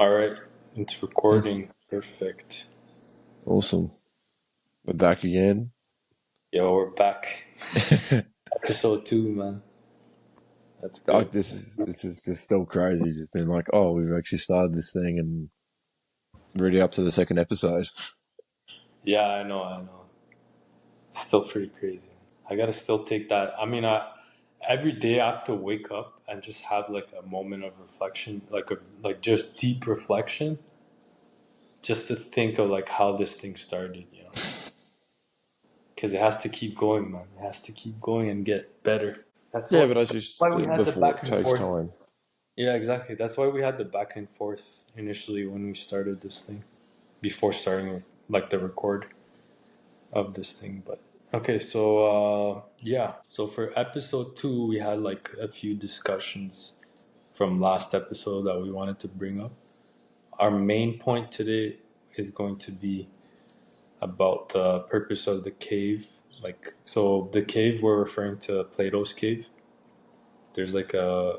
All right, it's Yes. recording. Perfect. Awesome. We're back again. Yo, we're back. Episode 2, man. That's good. Like this is just still crazy. Just been like, oh, we've actually started this thing and really up to the second episode. Yeah, I know. It's still pretty crazy. I gotta still take that. Every day I have to wake up and just have like a moment of reflection, like just deep reflection, just to think of like how this thing started, Because it has to keep going, man. It has to keep going and get better. That's Yeah, why, but I that's just why we had the before it back and takes forth. time. Yeah, exactly. That's why we had the back and forth initially when we started this thing, before starting like the record of this thing. But okay, so yeah. So for episode 2, we had like a few discussions from last episode that we wanted to bring up. Our main point today is going to be about the purpose of the cave. Like, so the cave, we're referring to Plato's cave. There's like a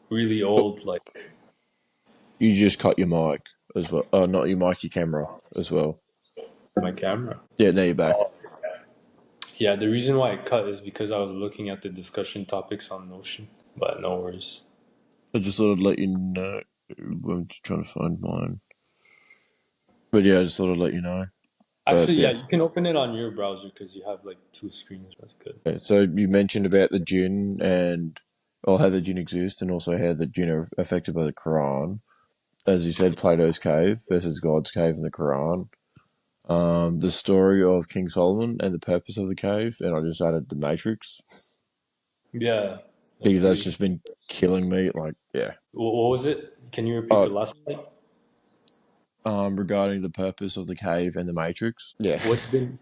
really Oh, old, like, you just cut your mic as well. Oh, not your mic, your camera as well. my camera. Yeah, now you're back. Yeah, the reason why I cut is because I was looking at the discussion topics on Notion, but no worries. I just thought I'd let you know. I'm just trying to find mine. But yeah, I just thought I'd let you know. But Actually, yeah, yeah. you can open it on your browser because you have like two screens. That's good. Okay, so you mentioned about the jinn and or how the jinn exist and also how the jinn are affected by the Quran. As you said, Plato's cave versus God's cave in the Quran. The story of King Solomon and the purpose of the cave, and I just added the Matrix Yeah, that's because that's pretty. just been killing me. Like, yeah. What was it? Can you repeat Uh, the last one? Regarding the purpose of the cave and the Matrix, yeah.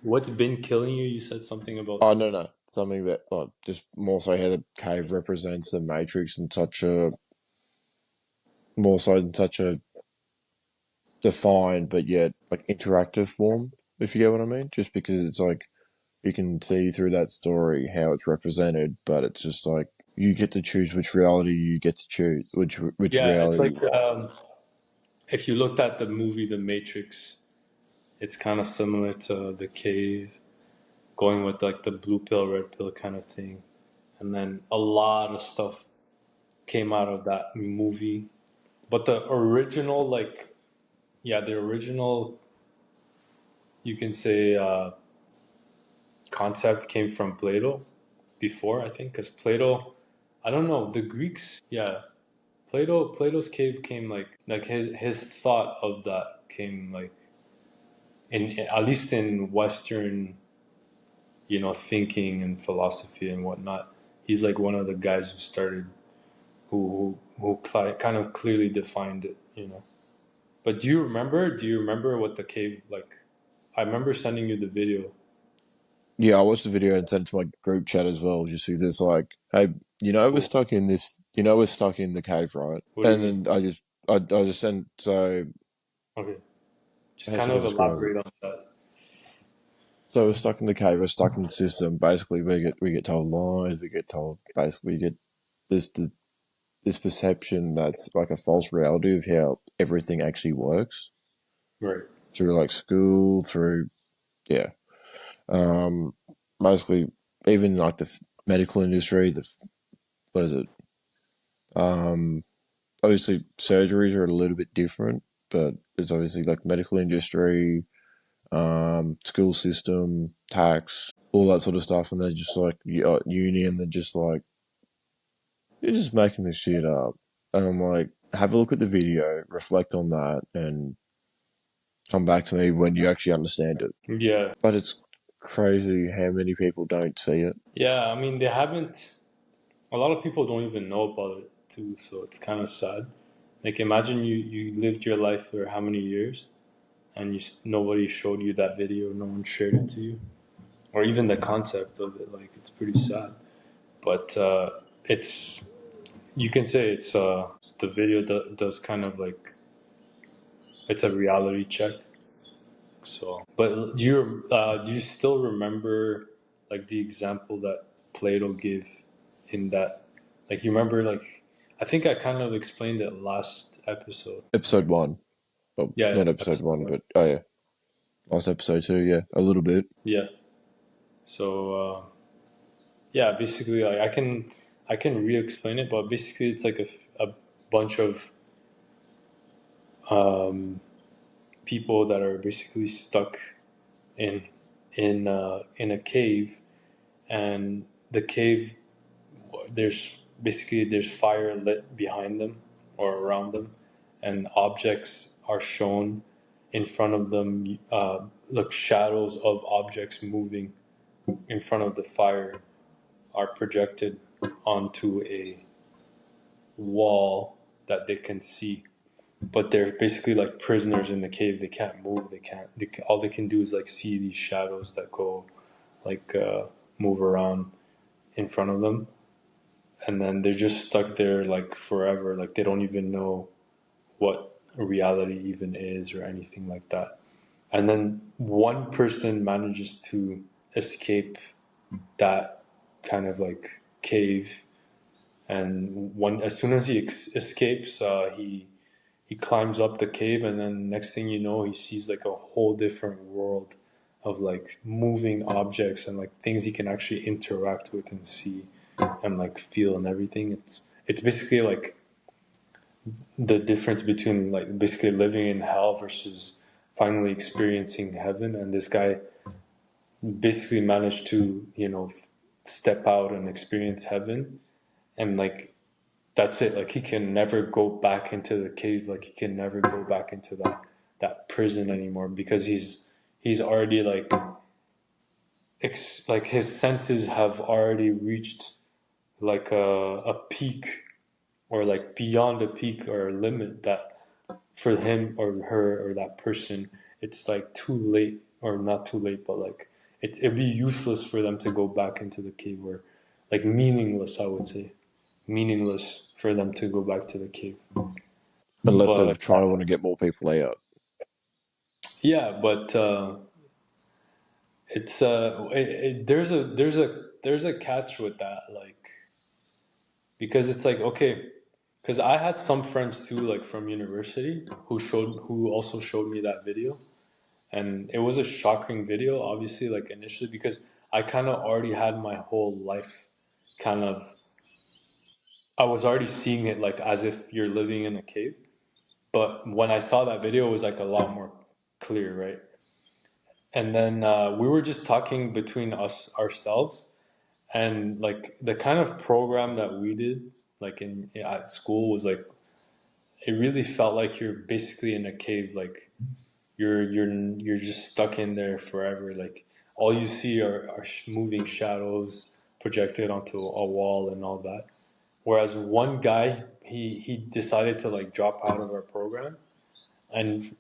What's been killing you? You said something about Oh the. no, something that like just more so how the cave represents the Matrix in such a more so in such a defined but yet like interactive form, if you get what I mean. Just because it's like you can see through that story how it's represented, but it's just like you get to choose which reality you get to choose, which Yeah, it's reality. like if you looked at the movie The Matrix, it's kind of similar to The Cave, going with like the blue pill, red pill kind of thing, and then a lot of stuff came out of that movie. But the original, like, yeah, the original, you can say, concept came from Plato before, I think, because Plato, I don't know, the Greeks, yeah, Plato's cave came like his thought of that came like in at least in Western, thinking and philosophy and whatnot. He's like one of the guys who started who kind of clearly defined it. But do you remember what the cave like? I remember sending you the video. Yeah, I watched the video and sent it to my group chat as well, just because it's like, hey, we're Cool. stuck in this, we're stuck in the cave, right? What do you And mean? then I just sent, so Okay, just how kind should I of describe it? elaborate on that. So we're stuck in the cave, we're stuck in the system. Basically, we get told lies, we get told basically we get this this perception that's like a false reality of how everything actually works Right. through like school, through yeah, um, basically even like the medical industry, the what is it? Um, Obviously surgeries are a little bit different, but it's obviously like medical industry, school system, tax, all that sort of stuff, and they're just like uni, and they're just like you're just making this shit up. And I'm like, have a look at the video, reflect on that, and come back to me when you actually understand it. Yeah. But it's crazy how many people don't see it. Yeah. I mean, they haven't. A lot of people don't even know about it too, so it's kind of sad. Like, imagine you lived your life for how many years, and nobody showed you that video, no one shared it to you, or even the concept of it. Like, it's pretty sad. But it's you can say it's the video does kind of like it's a reality check. So, but do you still remember like the example that Plato gave in that? Like, you remember like I think I kind of explained it last episode. Episode 1. Well, Yeah, not episode episode 1, one. but oh yeah, last episode 2. Yeah, a little bit. Yeah. So yeah, basically, like, I can re-explain it, but basically, it's like a bunch of um, people that are basically stuck in in a cave, and the cave, there's fire lit behind them or around them, and objects are shown in front of them, like shadows of objects moving in front of the fire are projected onto a wall that they can see, but they're basically like prisoners in the cave. They can't move, all they can do is like see these shadows that go like move around in front of them, and then they're just stuck there like forever. Like they don't even know what reality even is or anything like that. And then one person manages to escape that kind of like cave, and one as soon as he escapes, he climbs up the cave, and then next thing you know, he sees like a whole different world of like moving objects and like things he can actually interact with and see and like feel and everything. It's basically like the difference between like basically living in hell versus finally experiencing heaven. And this guy basically managed to, step out and experience heaven, and like that's it. Like he can never go back into the cave. Like he can never go back into that prison anymore, because he's already like like his senses have already reached like a peak, or like beyond a peak or a limit that for him or her or that person, it's like too late, or not too late, but like it'd be useless for them to go back into the cave, or like meaningless, I would say, meaningless for them to go back to the cave. Unless they're But trying to want to get more people out. yeah, but it's there's a catch with that, like, because it's like, okay, because I had some friends too, like from university, who also showed me that video, and it was a shocking video, obviously, like initially, because I kind of already had my whole life kind of, I was already seeing it like as if you're living in a cave, but when I saw that video, it was like a lot more clear, right? And then we were just talking between us ourselves, and like the kind of program that we did like in at school was like, it really felt like you're basically in a cave. Like you're just stuck in there forever. Like all you see are moving shadows projected onto a wall and all that. Whereas one guy, he decided to like drop out of our program, and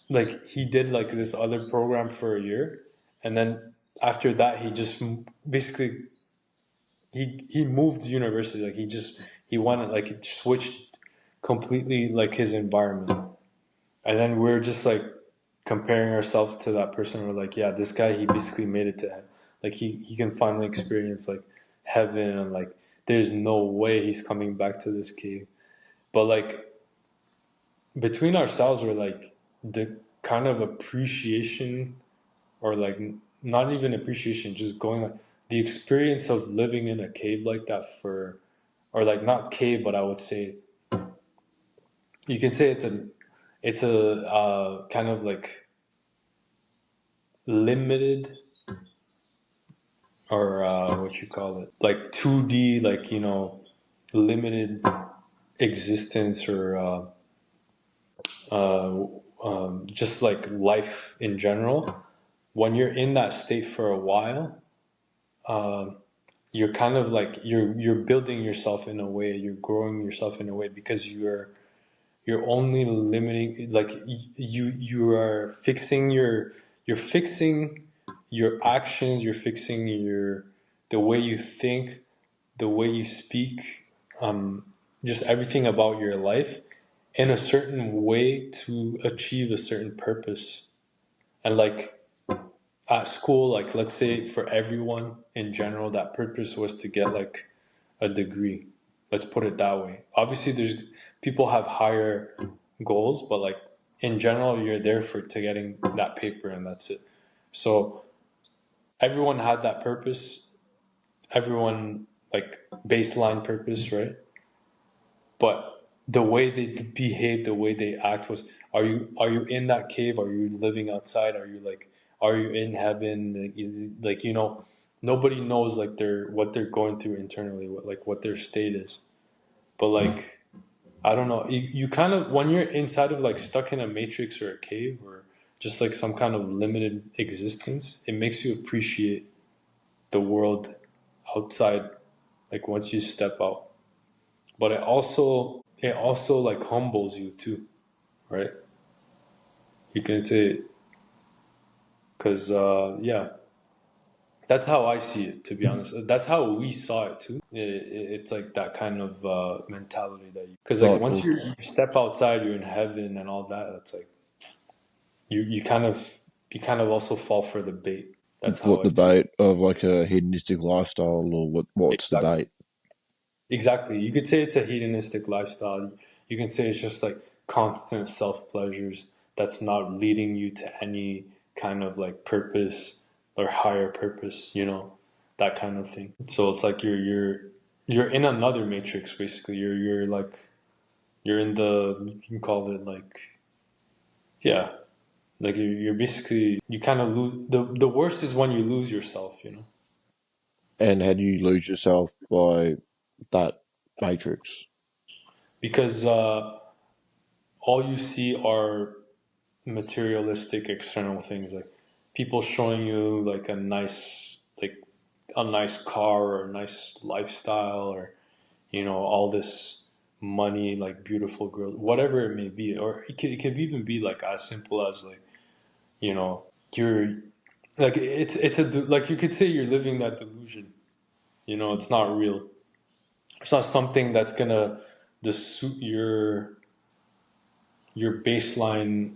like he did like this other program for a year, and then after that he just basically he moved university. Like he wanted, like, it switched completely like his environment. And then we're just like comparing ourselves to that person. We're like, yeah, this guy, he basically made it to, like, he can finally experience like heaven, and like there's no way he's coming back to this cave. But like between ourselves, we're like, the kind of appreciation, or like not even appreciation, just going like the experience of living in a cave like that for, or like not cave, but I would say you can say it's a kind of like limited, or what you call it, like 2D, like, limited existence, or just like life in general. When you're in that state for a while, you're kind of like you're building yourself in a way, you're growing yourself in a way, because you're only limiting, like you are fixing you're fixing your actions, you're fixing the way you think, the way you speak, just everything about your life in a certain way to achieve a certain purpose. And like at school, like let's say for everyone in general, that purpose was to get like a degree. Let's put it that way. Obviously, there's people have higher goals, but like in general, you're there for to getting that paper and that's it. So everyone had that purpose. Everyone like baseline purpose, right? But the way they behave, the way they act was, are you in that cave? Are you living outside? Are you in heaven? Nobody knows like what they're going through internally, what their state is. But like I don't know, you kind of when you're inside of like stuck in a matrix or a cave or just like some kind of limited existence, it makes you appreciate the world outside. Like once you step out, but it also like humbles you too, right? You can say because yeah, that's how I see it. To be honest, that's how we saw it too. It's like that kind of mentality that you because like But once you step outside, you're in heaven and all that. It's like you kind of also fall for the bait. That's how what I see debate of like a hedonistic lifestyle, or it. what's the debate? Exactly. You could say it's a hedonistic lifestyle. You can say it's just like constant self pleasures that's not leading you to any kind of like purpose or higher purpose, that kind of thing. So it's like you're in another matrix basically. You're like you're in the you can call it like yeah, like you're basically you kind of lose the worst is when you lose yourself. And how do you lose yourself by that matrix? Because all you see are materialistic external things like people showing you like a nice car or a nice lifestyle or all this money like beautiful girls whatever it may be or it could even be like as simple as like you know you're like like you could say you're living that delusion. It's not real. It's not something that's gonna suit your baseline.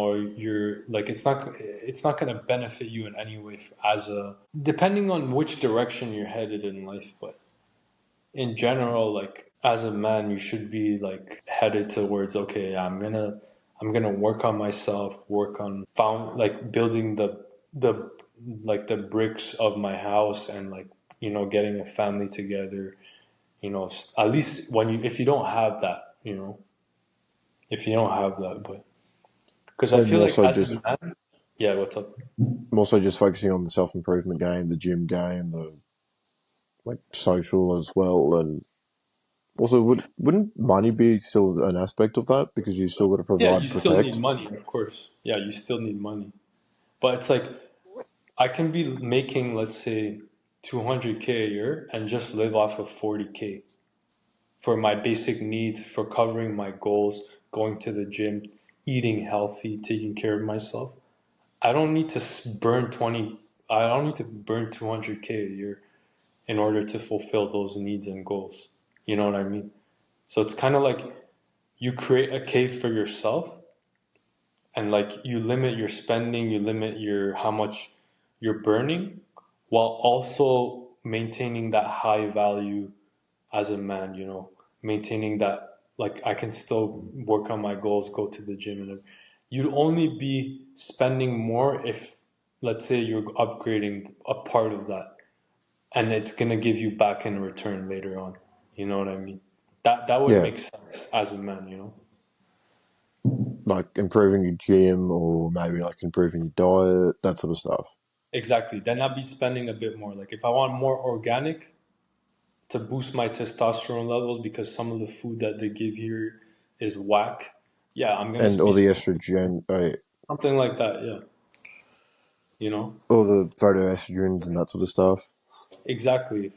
Or you're like it's not going to benefit you in any way as a depending on which direction you're headed in life, but in general, like as a man you should be like headed towards, okay, I'm gonna work on myself, work on found like building the like the bricks of my house and like getting a family together. At least when you if you don't have that, if you don't have that, but because I So feel like as a man. Yeah, what's up? more so just focusing on the self improvement game, the gym game, the like social as well, and also wouldn't money be still an aspect of that because you still got to Yeah, provide you and still need protect? money, of course. Yeah, you still need money. But it's like I can be making, let's say, 200K a year and just live off of 40K for my basic needs, for covering my goals, going to the gym, eating healthy, taking care of myself. I don't need to burn 20, I don't need to burn 200K a year in order to fulfill those needs and goals. You know what I mean? So it's kind of like you create a cave for yourself and like you limit your spending, you limit your how much you're burning while also maintaining that high value as a man, maintaining that like I can still work on my goals, go to the gym and you'd only be spending more if let's say you're upgrading a part of that and it's going to give you back in return later on. You know what I mean? That would Yeah, make sense as a man. like improving your gym or maybe like improving your diet, that sort of stuff. Exactly. Then I'd be spending a bit more. Like if I want more organic to boost my testosterone levels because some of the food that they give here is whack. Yeah, I'm gonna And be all the estrogen, something like that. Yeah, you know all the photoestrogens and that sort of stuff. exactly.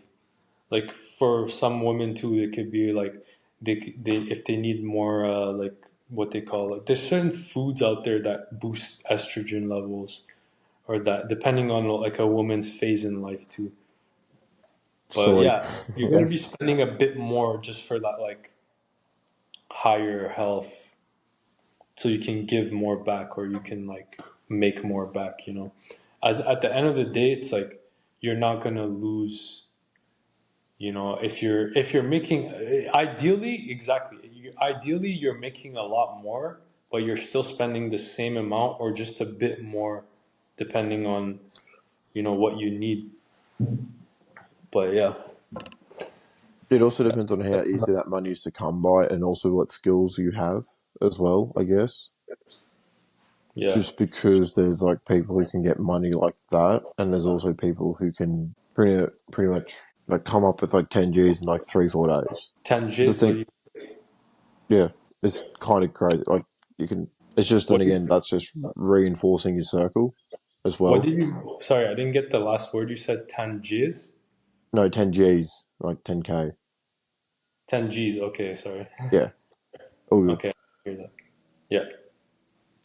Like for some women too, it could be like they if they need more like what they call like there's certain foods out there that boost estrogen levels or that depending on like a woman's phase in life too. So But like, yeah, you're yeah, gonna be spending a bit more just for that like higher health, so you can give more back or you can like make more back. As at the end of the day, it's like you're not gonna lose if you're making ideally exactly ideally you're making a lot more, but you're still spending the same amount or just a bit more, depending on what you need. But yeah, It also depends on how easy that money is to come by, and also what skills you have as well, I guess. yeah, Just because there's like people who can get money like that, and there's also people who can pretty much like come up with like 10 Gs in like 3 4 days. The 10 Gs. thing, yeah, it's kind of crazy. Like you can, it's just then What did again that's just reinforcing your circle as what well. did you? Sorry, I didn't get the last word you said. 10 Gs. No, 10 Gs, like 10K. 10 Gs. Okay, sorry. Yeah, all good. Okay, I hear that. Yeah.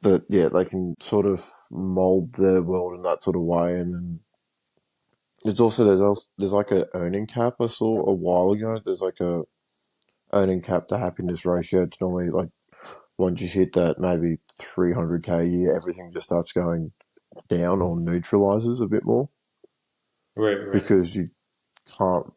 But yeah, they can sort of mold their world in that sort of way, and then there's like a earning cap I saw a while ago. There's like a earning cap to happiness ratio. It's normally like once you hit that maybe 300K a year, everything just starts going down or neutralizes a bit more Right. Right. because you can't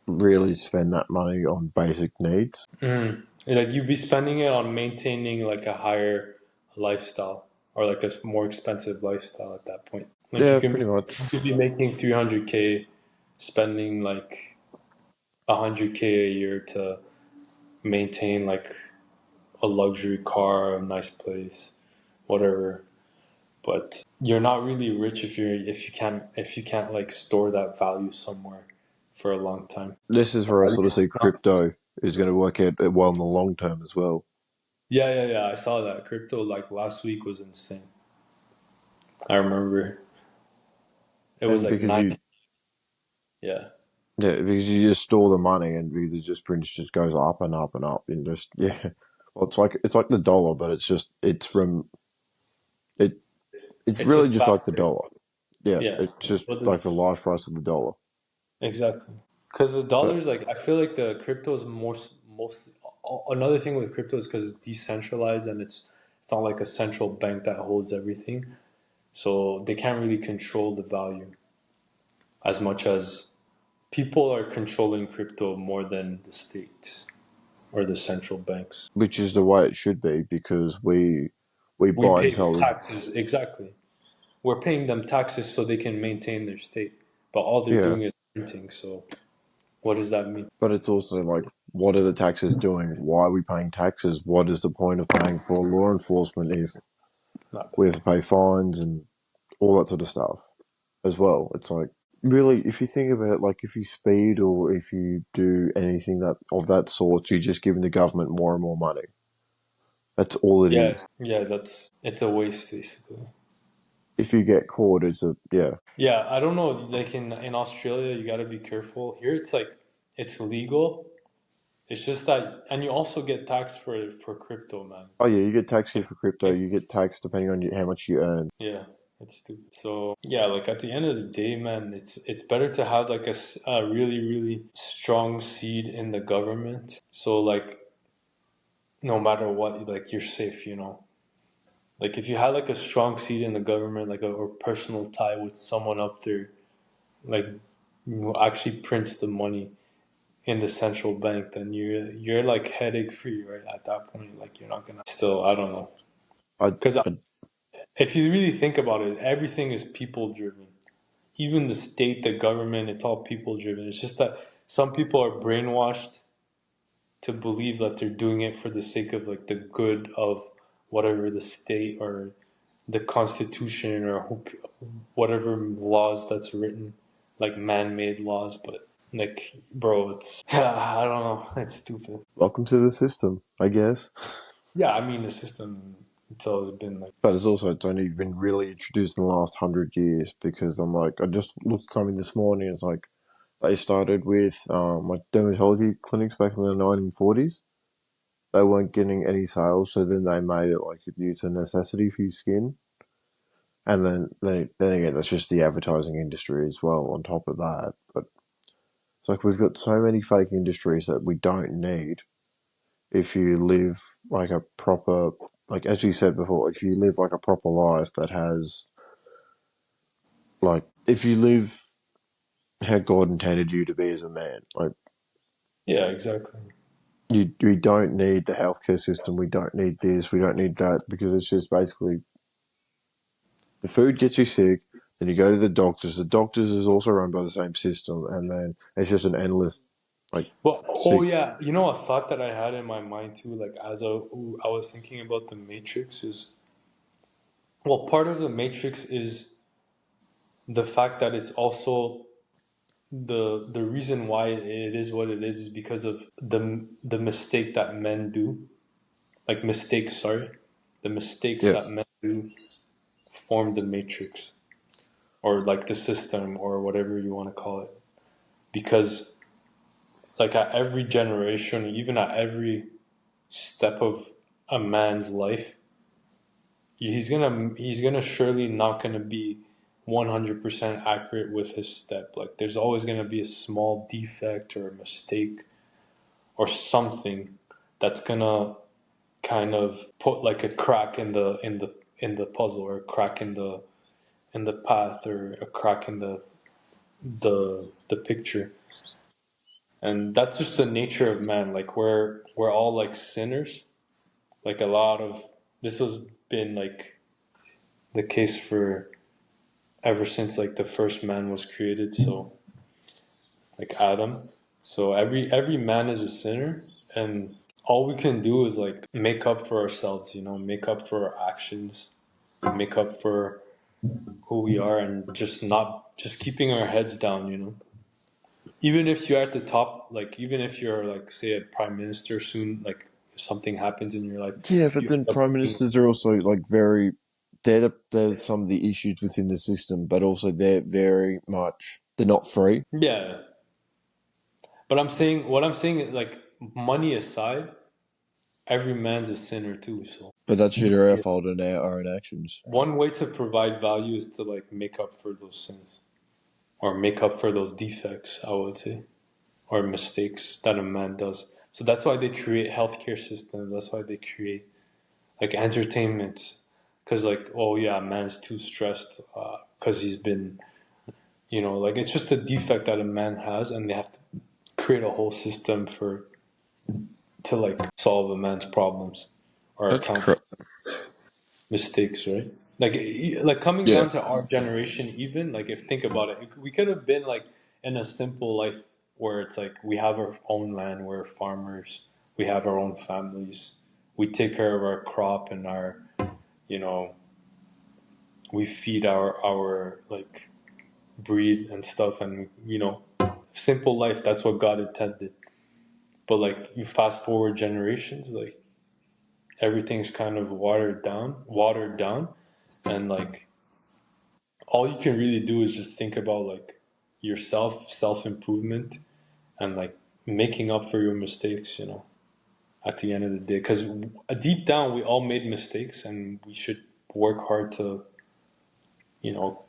really spend that money on basic needs. Like you'd be spending it on maintaining like a higher lifestyle or like a more expensive lifestyle at that point. Like Yeah, pretty you much. could be making 300K, spending like 100K a year to maintain like a luxury car, a nice place, whatever. But you're not really rich if you can't like store that value somewhere for a long time. This is where I At sort of least see not. crypto is going to work out well in the long term as well. Yeah. I saw that crypto like last week was insane. I remember it was And like because nine. you, Yeah, yeah, because you just store the money and because it just pretty much just goes up and up and up and just, yeah. Well, it's like the dollar, but it's from, it, it's it's really just just like the faster. dollar. Yeah, Yeah, it's just but like the life price of the dollar. exactly, because the But dollars like I feel like the crypto is most another thing with crypto is because it's decentralized and it's not like a central bank that holds everything, so they can't really control the value as much as people are controlling crypto more than the states or the central banks. which is the way it should be because we We buy and pay sell as taxes, exactly. We're paying them taxes so they can maintain their state, but all they're yeah. doing is printing. So what does that mean? But it's also like, what are the taxes doing? Why are we paying taxes? What is the point of paying for law enforcement if Not we have to pay fines and all that sort of stuff as well? It's like, really, if you think about it, like if you speed or if you do anything that of that sort, you're just giving the government more and more money. That's all it yeah, is. yeah. It's a waste basically. If you get caught, it's a yeah. Yeah, I don't know. Like in Australia, you got to be careful. Here, it's like it's legal. It's just that, and you also get taxed for crypto, man. Oh yeah, you get taxed here Like, for crypto. You get taxed depending on how much you earn. yeah, it's stupid. So yeah, like at the end of the day, man, it's better to have like a really really strong seed in the government. So like no matter what, like you're safe, you know. Like if you had like a strong seed in the government, like a or personal tie with someone up there, like actually prints the money in the central bank, then you're like headache free, right? At that point, like you're not gonna. Still, I don't know, I, because I if you really think about it, everything is people driven. Even the state, the government, it's all people driven. It's just that some people are brainwashed to believe that they're doing it for the sake of like the good of whatever the state or the constitution or whatever laws that's written, like man-made laws. But like, bro, it's I don't know, it's stupid. welcome to the system, I guess. Yeah, I mean the system, it's always been like But it's only been really introduced in the last 100 years because I'm like, I just looked at something this morning. It's like they started with like dermatology clinics back in the 1940s. They weren't getting any sales, so then they made it like it's a necessity for your skin. And then again, that's just the advertising industry as well. On top of that, but it's like we've got so many fake industries that we don't need. If you live like a proper, like as you said before, if you live like a proper life that has like if you live how God intended you to be as a man. Like Yeah, exactly. we don't need the healthcare system. We don't need this. We don't need that because it's just basically the food gets you sick. Then you go to the doctors. The doctors is also run by the same system, and then it's just an endless like Well, oh sick. yeah, you know, a thought that I had in my mind too, like I was thinking about the Matrix is, well, part of the Matrix is the fact that it's also the reason why it is what it is because of the mistake that men do, like mistakes, sorry, the mistakes Yeah, that men do form the Matrix or like the system or whatever you want to call it, because like at every generation, even at every step of a man's life, he's gonna surely not gonna be 100% accurate with his step. Like there's always gonna be a small defect or a mistake or something that's gonna kind of put like a crack in the puzzle, or a crack in the path, or a crack in the picture. And that's just the nature of man. Like we're all like sinners. Like a lot of this has been like the case for ever since like the first man was created. So like Adam. So every man is a sinner, and all we can do is like make up for ourselves, make up for our actions, make up for who we are, and just keeping our heads down. Even if you're at the top, like even if you're like say a prime minister soon, like if something happens in your life, yeah, if but you then end up prime being, ministers are also like very. They're some of the issues within the system, but also they're very much they're not free. yeah. But what I'm saying is like money aside, every man's a sinner too. So But that's due to our fault and our own actions. one way to provide value is to like make up for those sins, or make up for those defects, I would say, or mistakes that a man does. So that's why they create healthcare systems. That's why they create like entertainment, because like, oh yeah, man's too stressed because he's been, like it's just a defect that a man has, and they have to create a whole system to like solve a man's problems or That's account for correct. mistakes, right? Like coming Yeah, down to our generation, even like if think about it, we could have been like in a simple life where it's like we have our own land, we're farmers, we have our own families, we take care of our crop and our, you know, we feed our like breed and stuff, and simple life. That's what God intended. But like you fast forward generations, like everything's kind of watered down, and like all you can really do is just think about like yourself, self improvement, and like making up for your mistakes. At the end of the day, because deep down we all made mistakes, and we should work hard to you know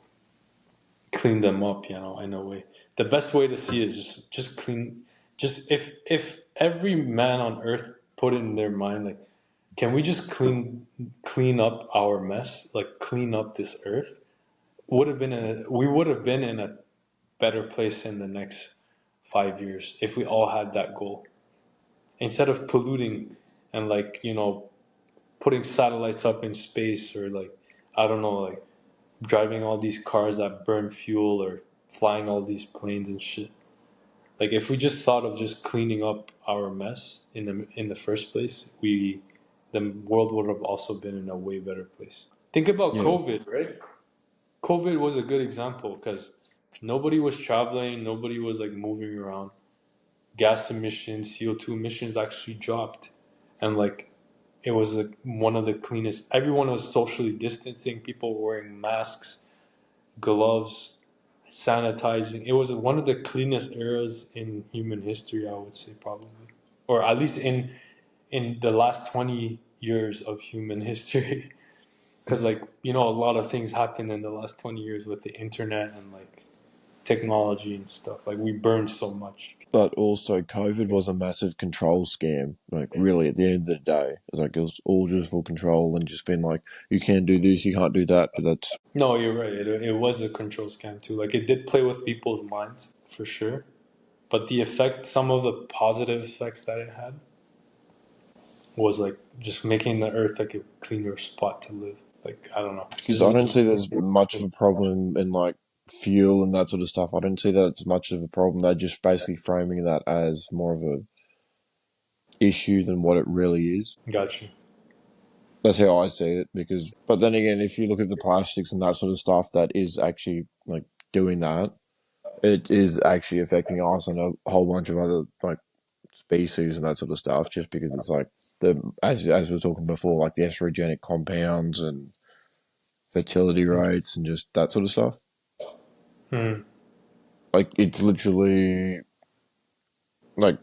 clean them up. In a way, the best way to see it is just clean. Just if every man on earth put it in their mind, like, can we just clean up our mess, like clean up this earth? We would have been in a better place in the next 5 years if we all had that goal. Instead of polluting and like, putting satellites up in space, or like, I don't know, like driving all these cars that burn fuel, or flying all these planes and shit. Like if we just thought of just cleaning up our mess in the first place, the world would have also been in a way better place. Think about yeah. COVID, right? COVID was a good example because nobody was traveling, nobody was like moving around. Gas emissions, CO2 emissions actually dropped, and like it was like one of the cleanest. Everyone was socially distancing. People were wearing masks, gloves, sanitizing. It was one of the cleanest eras in human history, I would say, probably, or at least in the last 20 years of human history. Because like a lot of things happened in the last 20 years with the internet and like technology and stuff. Like we burned so much. But also, COVID was a massive control scam. Like, really, at the end of the day, it's like it was all just for control and just being like, you can't do this, you can't do that. But that's No, you're right. It was a control scam too. Like it did play with people's minds for sure. But the effect, some of the positive effects that it had was like just making the earth like a cleaner spot to live. Like I don't know. Because This I is don't just see there's much of a problem in like fuel and that sort of stuff. I don't see that it's much of a problem. They're just basically framing that as more of a issue than what it really is. got you. That's how I see it. Because, but then again, if you look at the plastics and that sort of stuff, that is actually like doing that. It is actually affecting us and a whole bunch of other like species and that sort of stuff. Just because it's like the as we were talking before, like the estrogenic compounds and fertility rates and just that sort of stuff. Hmm. Like it's literally like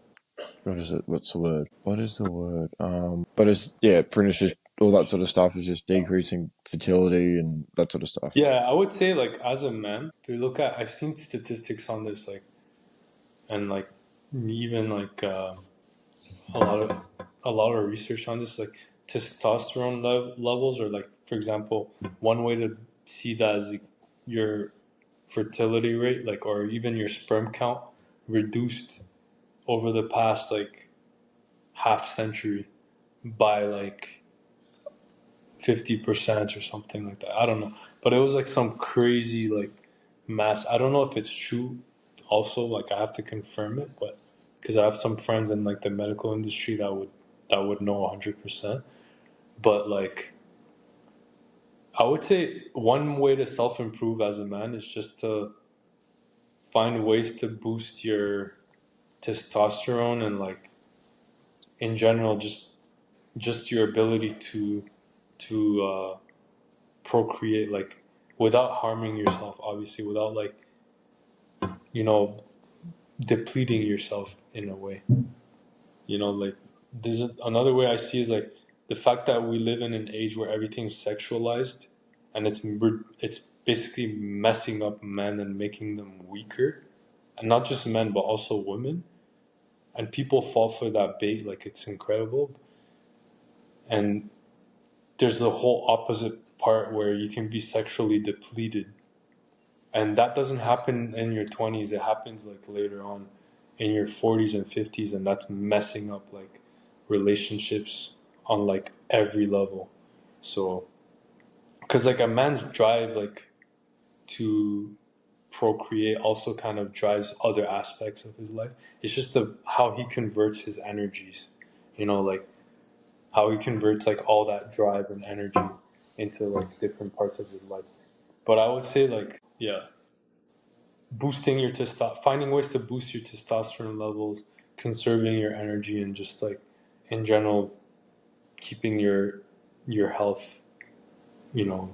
what is it? What's the word? What is the word? But it's yeah, pretty much just all that sort of stuff is just decreasing fertility and that sort of stuff. Yeah, I would say like as a man, if you look at, I've seen statistics on this, like, and like even like a lot of a lot of research on this, like testosterone levels, or like for example, one way to see that is like your fertility rate, like or even your sperm count reduced over the past like half century by like 50% or something like that. I don't know, but it was like some crazy like mass. I don't know if it's true. Also, like I have to confirm it, but because I have some friends in like the medical industry that would know 100%. But like I would say one way to self improve as a man is just to find ways to boost your testosterone and like in general just your ability to procreate like without harming yourself, obviously without like you know depleting yourself in a way. Like there's another way I see is like the fact that we live in an age where everything's sexualized, and it's basically messing up men and making them weaker, and not just men but also women, and people fall for that bait like it's incredible. And there's the whole opposite part where you can be sexually depleted, and that doesn't happen in your 20s. It happens like later on in your 40s and 50s, and that's messing up like relationships on like every level. So because like a man's drive like to procreate also kind of drives other aspects of his life. It's just how he converts his energies, like how he converts like all that drive and energy into like different parts of his life. But I would say like yeah, boosting your finding ways to boost your testosterone levels, conserving your energy, and just like in general keeping your health, you know,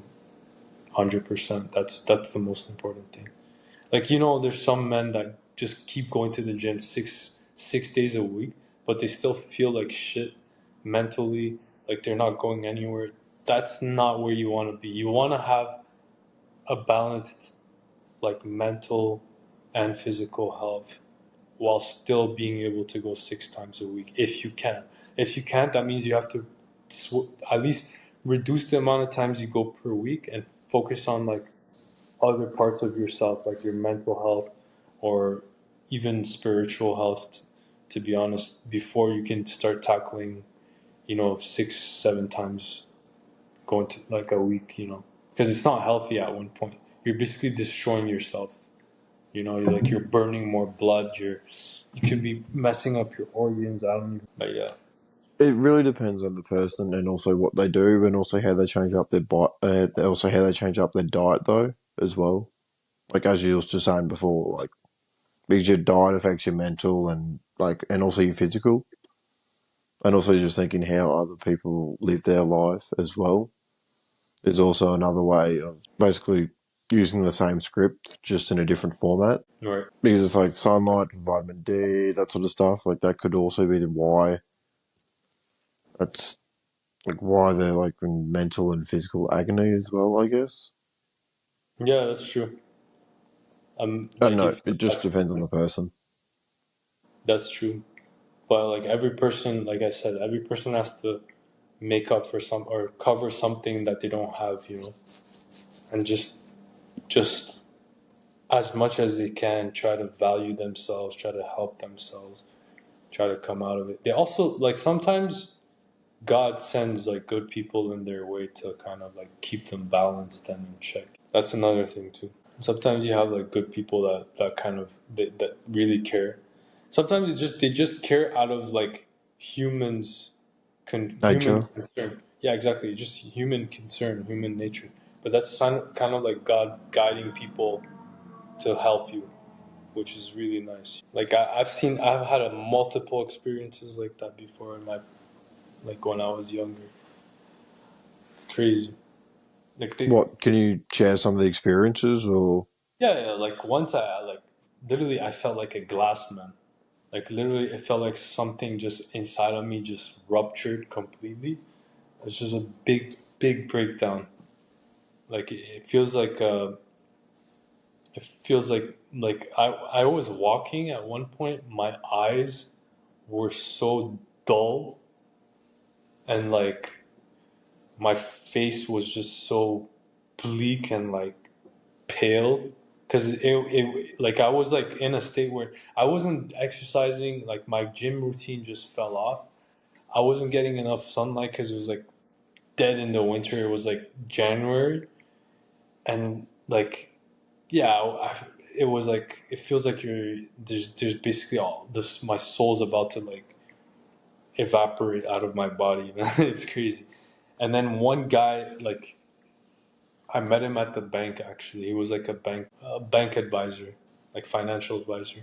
100%. That's the most important thing. Like there's some men that just keep going to the gym six days a week, but they still feel like shit mentally, like they're not going anywhere. That's not where you want to be. You want to have a balanced like mental and physical health while still being able to go 6 times a week if you can. If you can't, that means you have to at least reduce the amount of times you go per week and focus on like other parts of yourself, like your mental health or even spiritual health, to be honest, before you can start tackling, 6, 7 times going to like a week, because it's not healthy at one point. You're basically destroying yourself. You're burning more blood. You could be messing up your organs. I don't even. But yeah, It really depends on the person and also what they do and also how they change up their also how they change up their diet though as well. Like as you was just saying before, like because your diet affects your mental and like and also your physical, and also just thinking how other people live their life as well is also another way of basically using the same script just in a different format. right. Because it's like sunlight, vitamin D, that sort of stuff. Like that could also be the why. That's like why they're like in mental and physical agony as well. I guess. Yeah, that's true. I don't Like know. if It just depends on the person. that's true, but like every person, like I said, every person has to make up for some or cover something that they don't have, and just as much as they can, try to value themselves, try to help themselves, try to come out of it. They also like sometimes God sends like good people in their way to kind of like keep them balanced and in check. That's another thing too. Sometimes you have like good people that kind of that really care. Sometimes they just care out of like humans human Nature. concern. Yeah, exactly. Just human concern, human nature. But that's kind of like God guiding people to help you, which is really nice. Like I've had multiple experiences like that before in my like when I was younger. It's crazy. Like they, What can you share some of the experiences or? yeah. Like once I like literally I felt like a glass man. Like literally, it felt like something just inside of me just ruptured completely. It's just a big breakdown. Like it feels like I was walking at one point. My eyes were so dull, and like my face was just so bleak and like pale. Because it like I was like in a state where I wasn't exercising. Like my gym routine just fell off. I wasn't getting enough sunlight because it was like dead in the winter. It was like January, and like yeah, it was like it feels like you're there's basically all this. My soul's about to like evaporate out of my body. It's crazy. And then one guy like I met him at the bank. Actually, he was like a bank advisor, like financial advisor.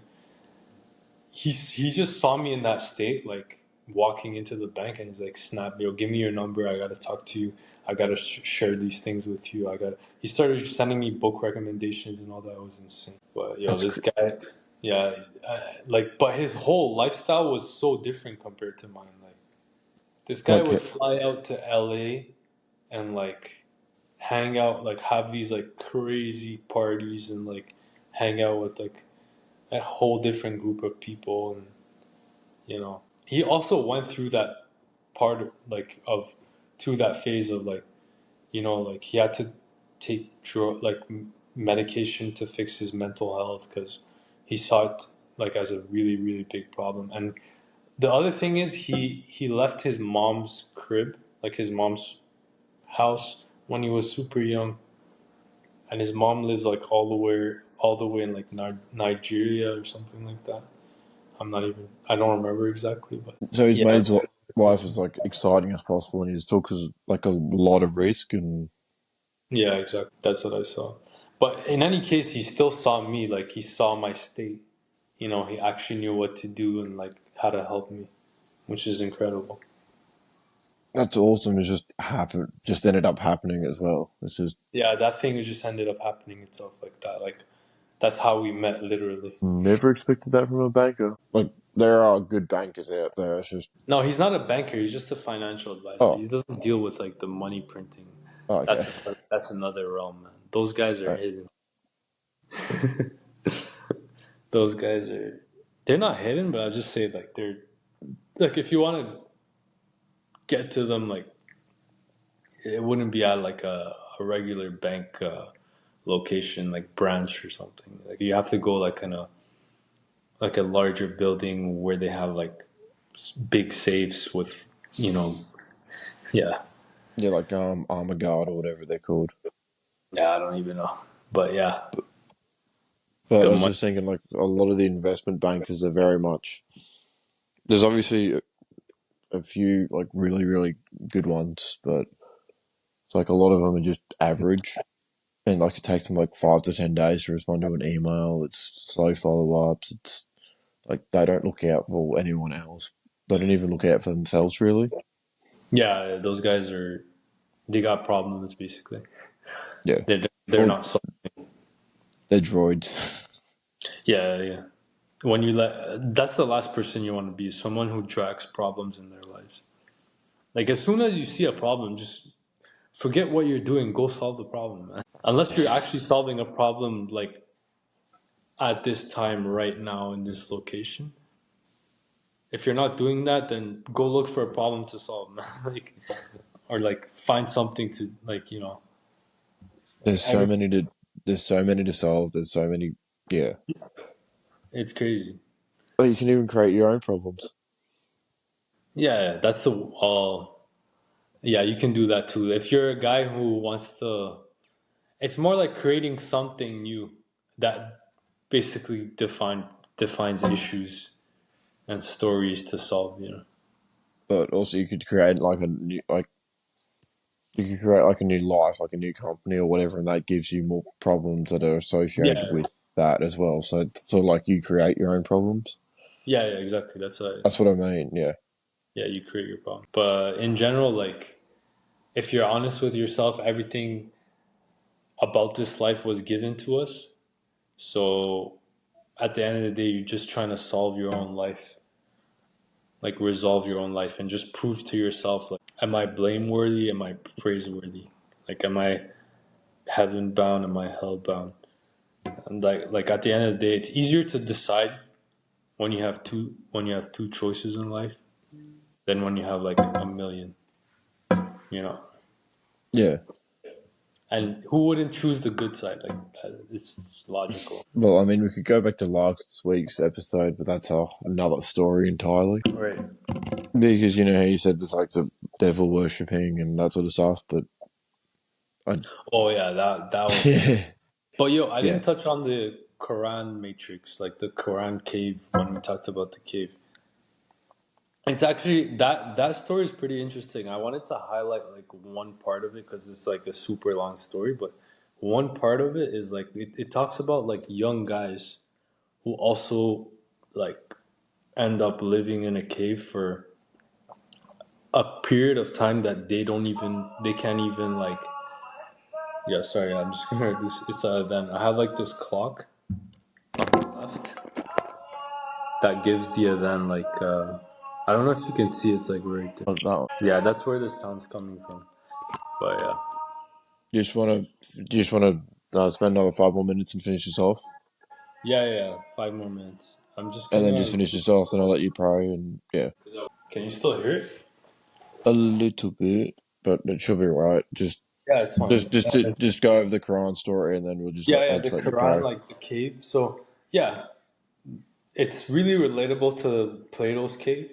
He just saw me in that state, like walking into the bank, and he's like, "Snap, yo, give me your number. I gotta talk to you. I gotta share these things with you. I got." He started sending me book recommendations and all that. It was insane. But yo, That's this guy, yeah, like, but his whole lifestyle was so different compared to mine. Like, this guy like would fly out to LA and like hang out, like have these like crazy parties and like hang out with like a whole different group of people and he also went through that part of, like of through that phase of like like he had to take like medication to fix his mental health because he saw it like as a really big problem. And the other thing is he left his mom's crib, like his mom's house, when he was super young, and his mom lives like all the way in like Nigeria or something like that. I don't remember exactly, but so he's made yeah. his life as like exciting as possible, and he's took like a lot of risk and Yeah, exactly. That's what I saw. But in any case, he still saw me. Like he saw my state. He actually knew what to do and like how to help me, which is incredible. that's awesome. It just ended up happening as well. It's just Yeah, that thing just ended up happening itself like that. Like that's how we met, literally. never expected that from a banker. Like there are good bankers out there. It's just No, he's not a banker. He's just a financial advisor. oh, He doesn't deal with like the money printing. oh okay. That's another realm, man. Those guys are Right. hidden. Those guys are. They're not hidden, but I'll just say like they're like if you want to get to them, like it wouldn't be at like a regular bank location, like branch or something. Like you have to go like a larger building where they have like big safes with, you know, yeah, Yeah, like armor guard or whatever they're called. yeah. I don't even know, but yeah, But the I was money. just thinking, like a lot of the investment bankers are very much. There's obviously a few like really good ones, but it's like a lot of them are just average, and like it takes them like 5 to 10 days to respond to an email. It's slow follow ups. It's like they don't look out for anyone else. They don't even look out for themselves really. Yeah, those guys are. They got problems basically. Yeah, They're or not. So, they're droids. yeah, yeah. When you let that's the last person you want to be. Someone who drags problems in their lives. Like as soon as you see a problem, just forget what you're doing. Go solve the problem, man. Unless you're actually solving a problem like at this time, right now, in this location. If you're not doing that, then go look for a problem to solve, man. Like, or like find something to like. There's so Every many to there's so many to solve. There's so many. Yeah. It's crazy. But you can even create your own problems. Yeah, that's the yeah, you can do that too. If you're a guy who wants to, it's more like creating something new that basically defines issues and stories to solve, you know. But also, you could create like a new, like you could create like a new life, like a new company or whatever, and that gives you more problems that are associated Yeah, with that as well. So it's sort of like you create your own problems. yeah, exactly. That's what I mean. Yeah. yeah, you create your problem. But in general, like if you're honest with yourself, everything about this life was given to us. So at the end of the day, you're just trying to solve your own life, like resolve your own life, and just prove to yourself, like, am I blameworthy? Am I praiseworthy? Like, am I heaven bound? Am I hell bound? And like at the end of the day, it's easier to decide when you have two choices in life than when you have like a million, you know. Yeah. And who wouldn't choose the good side? Like it's logical. Well, I mean, we could go back to last week's episode, but that's another story entirely. Right. Because you know how you said it's like the devil worshipping and that sort of stuff, but I, Oh yeah, that one. yeah, But yo, I yeah. didn't touch on the Quran matrix, like the Quran cave when we talked about the cave. It's actually that story is pretty interesting. I wanted to highlight like one part of it because it's like a super long story, but one part of it is like it talks about like young guys who also like end up living in a cave for a period of time that they can't even like yeah, sorry, I'm just gonna do it's an event. I have like this clock on the left that gives the event like I don't know if you can see it's like right there. That Yeah, that's where the sound's coming from. But yeah. you just want to spend another 5 more minutes and finish this off, Yeah. 5 more minutes. I'm just and then just gonna. finish this off. Then I'll let you pray, and yeah, Can you still hear it? a little bit, but it should be right. Just Yeah, it's fine. just just just go over the Quran story, and then I'll Yeah, just the let you Quran, pray. like the cave. So yeah, it's really relatable to Plato's cave.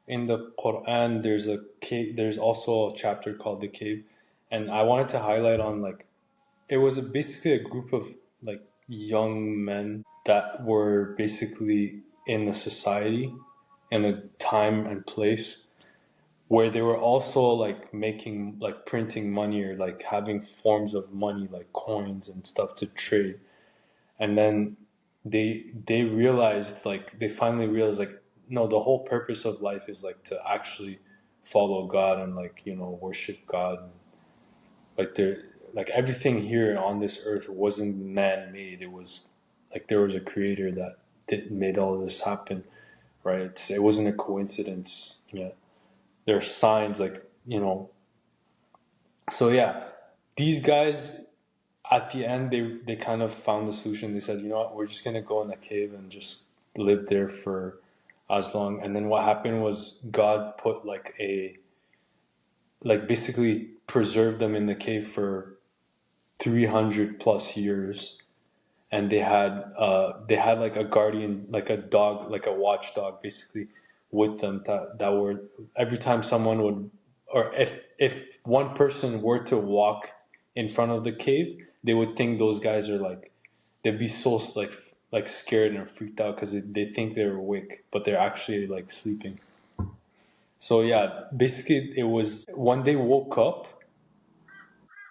In the Quran, there's a cave. There's also a chapter called the cave, and I wanted to highlight on like it was basically a group of like young men that were basically in a society, in a time and place where they were also like making like printing money or like having forms of money like coins and stuff to trade. And then they realized like they finally realized like no, the whole purpose of life is like to actually follow God and like you know worship God. Like there, like everything here on this earth wasn't man made. It was like there was a creator that made all this happen, right? It wasn't a coincidence. Yeah, there are signs like you know. So yeah, these guys at the end they kind of found the solution. They said, you know what, we're just gonna go in a cave and just live there for as long. And then what happened was God put like a like basically preserved them in the cave for 300 plus years, and they had like a guardian, like a dog, like a watchdog basically with them that were every time someone would or if one person were to walk in front of the cave, they would think those guys are like they'd be so like scared and freaked out because they think they're awake but they're actually like sleeping. So yeah, basically it was when they woke up,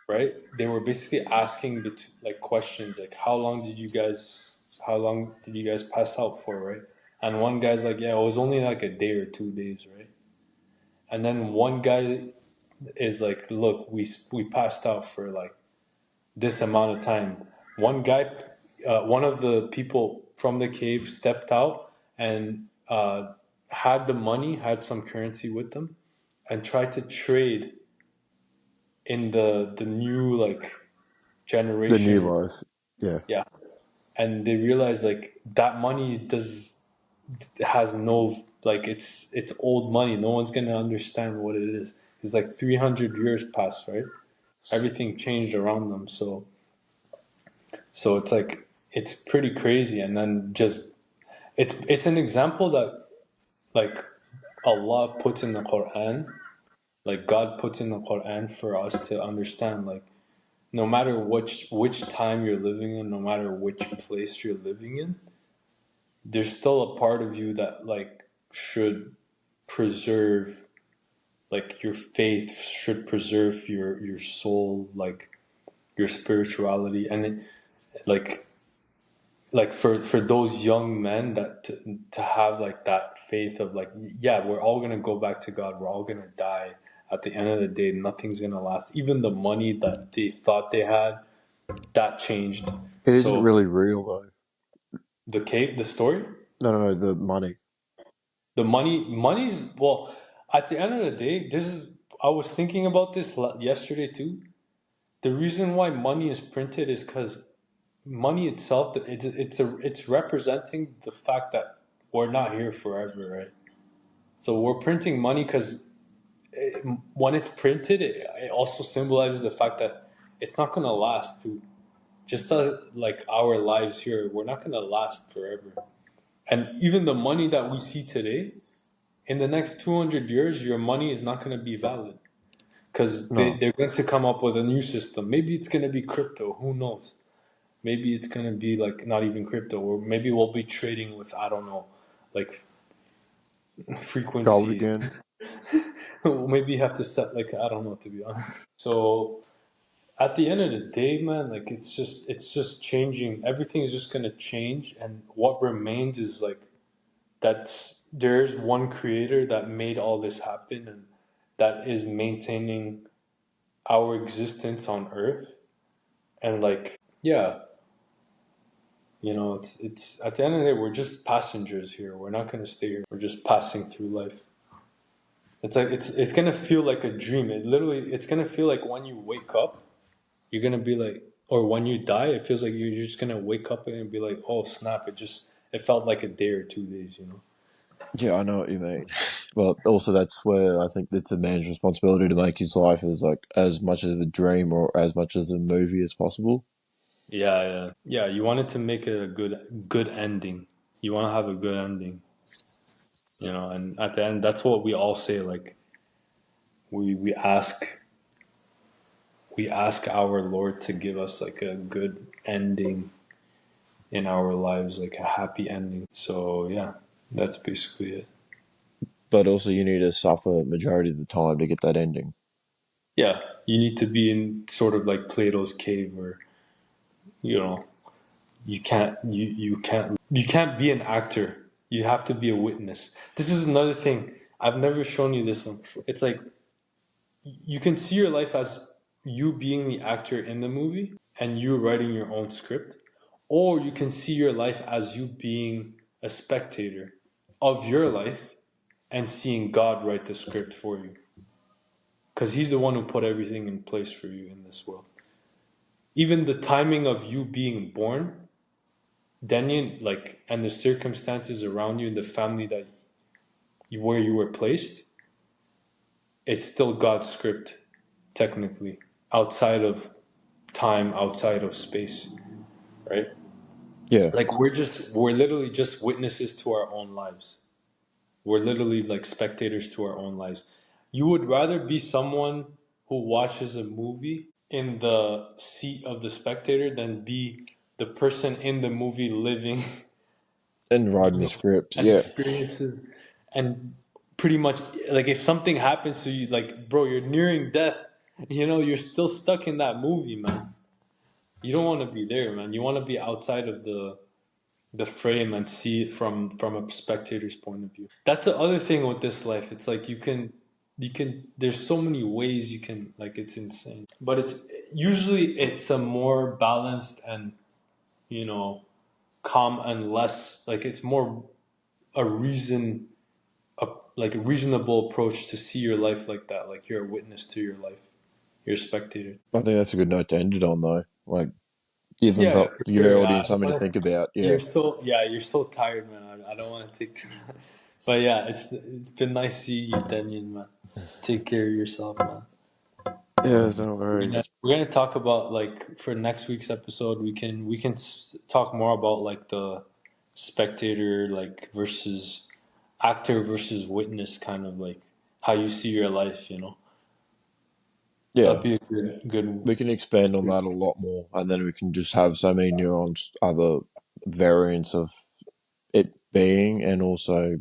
right? They were basically asking like questions like how long did you guys pass out for, right? And one guy's like, yeah, it was only like a day or 2 days, right? And then one guy is like, look, we passed out for like this amount of time. One guy, one of the people from the cave stepped out and had the money, had some currency with them, and tried to trade in the new like The new generation. life, yeah. Yeah, and they realize like that money does has no like it's old money. No one's gonna understand what it is. It's like 300 years passed, right? Everything changed around them. So So it's like it's pretty crazy. And then just it's an example that like Allah puts in the Quran, like God puts in the Quran for us to understand, like no matter which time you're living in, no matter which place you're living in, there's still a part of you that like should preserve like your faith, should preserve your soul, like your spirituality. And it, like for those young men that to have like that faith of like, yeah, we're all gonna go back to God, we're all gonna die at the end of the day, nothing's gonna last. Even the money that they thought they had, that changed. It isn't So really real though. the story, No, the money. the money's, well, at the end of the day, this is, I was thinking about this yesterday too. The reason why money is printed is because money itself, it's representing the fact that we're not here forever, right? So we're printing money because when it's printed, it also symbolizes the fact that it's not going to last too. Just like our lives here, we're not going to last forever. And even the money that we see today, in the next 200 years, your money is not going to be valid because No. they're going to come up with a new system. Maybe it's going to be crypto. Who knows? Maybe it's going to be like not even crypto, or maybe we'll be trading with, I don't know, like Gold frequencies. again. Maybe you have to set, like, I don't know, to be honest. So at the end of the day, man, like it's just changing. Everything is just gonna change, and what remains is like that there's one creator that made all this happen, and that is maintaining our existence on Earth. And like, yeah, it's at the end of the day, we're just passengers here. We're not gonna stay here. We're just passing through life. It's like it's gonna feel like a dream. It's gonna feel like when you wake up, you're gonna be like, or when you die, it feels like you're just gonna wake up and be like, oh snap! It felt like a day or 2 days. Yeah, I know what you mean. But also, that's where I think it's a man's responsibility to make his life as like as much of a dream or as much as a movie as possible. Yeah, yeah, yeah. You wanted to make it a good ending. You want to have a good ending, and at the end, that's what we all say. Like we ask our Lord to give us like a good ending in our lives, like a happy ending. So yeah, that's basically it. But also, you need to suffer majority of the time to get that ending. Yeah, you need to be in sort of like Plato's cave, where you know you can't be an actor. You have to be a witness. This is another thing. I've never shown you this one. It's like you can see your life as you being the actor in the movie and you writing your own script, or you can see your life as you being a spectator of your life and seeing God write the script for you. Because He's the one who put everything in place for you in this world. Even the timing of you being born, Denyin, like, and the circumstances around you and the family where you were placed, it's still God's script, technically, outside of time, outside of space, right? Yeah, Like we're literally just witnesses to our own lives. We're literally like spectators to our own lives. You would rather be someone who watches a movie in the seat of the spectator than be the person in the movie living, and writing the script. and Yeah, experiences, and pretty much like if something happens to you, like bro, you're nearing death, you're still stuck in that movie, man. You don't want to be there, man. You want to be outside of the frame and see it from a spectator's point of view. That's the other thing with this life. It's like you can there's so many ways you can, like, it's insane. But it's a more balanced and you know calm and less like it's more a reason a, like a reasonable approach to see your life like that. Like you're a witness to your life. You're a spectator. I think that's a good note to end it on, though. Like, Yeah, for give sure. our I audience don't something to want think to. about. Yeah, You're so tired, man. I don't want to take. But yeah, it's been nice seeing you, Denyon, man. Take care of yourself, man. Yeah, no, very. We're gonna talk about like for next week's episode. We can talk more about like the spectator like versus actor versus witness kind of like how you see your life. Yeah, That'd be a good. we can expand on that a lot more, and then we can just have so many nuanced other variants of it being, and also